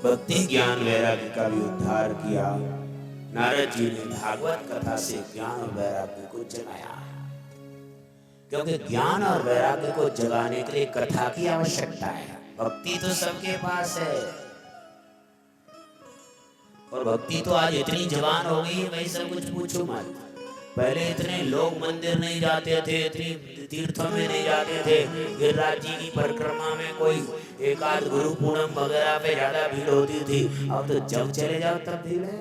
भक्ति ज्ञान वैराग्य का भी उद्धार किया। नारद जी ने भागवत कथा से ज्ञान और वैराग्य को जगाया, क्योंकि ज्ञान और वैराग्य को जगाने के लिए कथा की आवश्यकता है। भक्ति तो सबके पास है, और भक्ति तो आज इतनी जवान हो गई है भाई, सब कुछ पूछो मत। पहले इतने लोग मंदिर नहीं जाते थे, इतनी तीर्थों में नहीं जाते थे, गिरिराज जी की परिक्रमा में कोई एक आध गुरु पूनम वगैरह पे ज्यादा भीड़ होती थी। अब तो जब चले जाओ तब भीड़ है।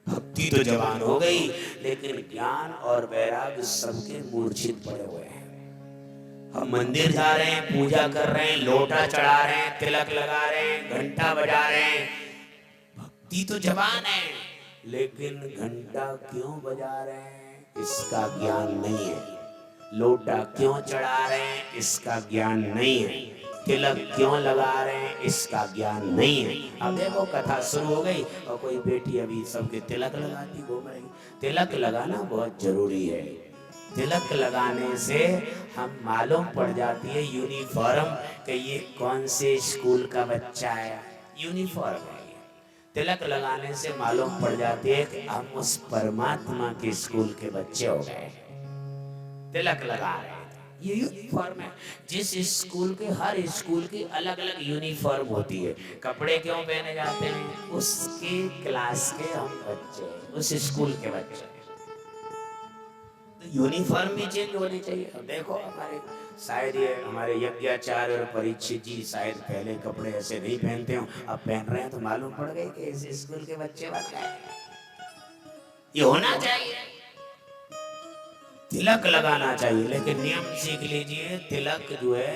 भक्ति तो जवान हो गई, लेकिन ज्ञान और वैराग्य सबके मूर्छित पड़े हुए हैं। हम मंदिर जा रहे हैं, पूजा कर रहे हैं, लोटा चढ़ा रहे हैं, तिलक लगा रहे हैं, घंटा बजा रहे हैं, भक्ति तो जवान है, लेकिन घंटा क्यों बजा रहे हैं इसका ज्ञान नहीं है। लोटा क्यों चढ़ा रहे हैं इसका ज्ञान नहीं है। तिलक क्यों लगा रहे हैं इसका ज्ञान नहीं है। अब देखो कथा शुरू हो गई और कोई बेटी अभी सबके तिलक लगाती घूम रही। तिलक लगाना बहुत जरूरी है। तिलक लगाने से हम मालूम पड़ जाती है यूनिफॉर्म कि ये कौन से स्कूल का बच्चा है। यूनिफॉर्म है। तिलक लगाने से मालूम पड़ जाती है कि हम उस परमात्मा के स्कूल के बच्चे हो गए। तिलक लगा रहे हैं, ये यूनिफॉर्म है। जिस स्कूल के, हर स्कूल की अलग अलग यूनिफॉर्म होती है। कपड़े क्यों पहने जाते हैं? उसके क्लास के हम बच्चे, उस स्कूल के बच्चे। तो यूनिफॉर्म भी चेंज होनी चाहिए। अब देखो हमारे शायद ये हमारे यज्ञाचार्य और परीक्षित जी शायद पहले कपड़े ऐसे नहीं पहनते हो, अब पहन रहे हैं तो मालूम पड़ गई कि इस स्कूल के बच्चे बन गए। ये होना चाहिए। तिलक लगाना चाहिए, लेकिन नियम सीख लीजिए। तिलक जो है,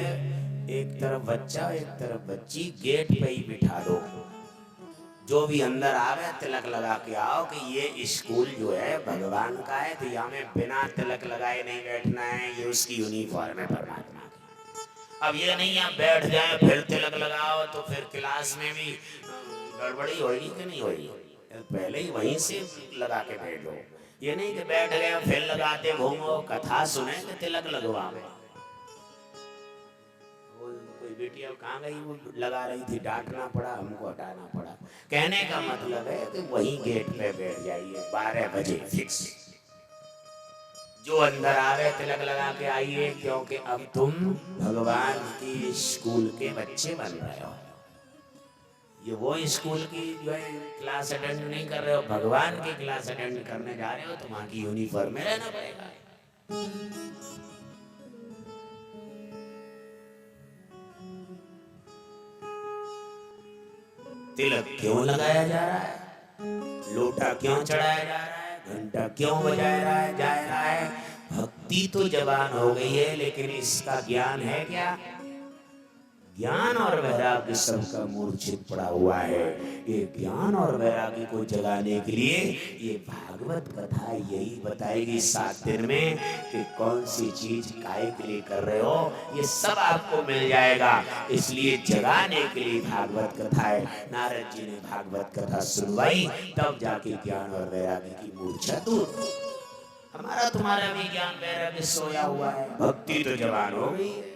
एक तरफ बच्चा एक तरफ बच्ची, गेट पे ही बिठा दो। जो भी अंदर आवे तिलक लगा के आओ कि ये स्कूल जो है भगवान का है, तो यहाँ में बिना तिलक लगाए नहीं बैठना है। ये उसकी यूनिफॉर्म है परमात्मा की। अब ये नहीं आप बैठ जाए फिर तिलक लगाओ तो फिर क्लास में भी गड़बड़ी होगी कि नहीं होगी। पहले ही वहीं से लगा के बैठ लो। ये नहीं कि बैठ गए फिर लगाते घूमो, कथा सुने कि तिलक लगवाओ। कोई बेटी अब कहाँ गई, वो लगा रही थी, डांटना पड़ा, हमको हटाना पड़ा। कहने का मतलब है कि वहीं गेट पे बैठ जाइए 12 बजे फिक्स। जो अंदर आ रहे तिलक लगा के आइए, क्योंकि अब तुम भगवान की स्कूल के बच्चे बन रहे हो। ये वो स्कूल की जो है क्लास अटेंड नहीं कर रहे हो, भगवान की क्लास अटेंड करने जा रहे हो, तो वहां की यूनिफॉर्म में रहना पड़ेगा। तिलक क्यों लगाया जा रहा है, लोटा क्यों चढ़ाया जा रहा है, घंटा क्यों बजाया जा रहा है। भक्ति तो जवान हो गई है, लेकिन इसका ज्ञान है क्या? ज्ञान और वैराग्य सबका मूर्छित पड़ा हुआ है। ये ज्ञान और वैराग्य को जगाने के लिए ये भागवत कथा यही बताएगी 7 दिन में कि कौन सी चीज काहे के लिए कर रहे हो, ये सब आपको मिल जाएगा। इसलिए जगाने के लिए भागवत कथा है। नारद जी ने भागवत कथा सुनवाई, तब जाके ज्ञान और वैराग्य की मूर्छा दूर। हमारा तुम्हारा भी ज्ञान वैराग्य सोया हुआ है, भक्ति तो जवान हो गई है।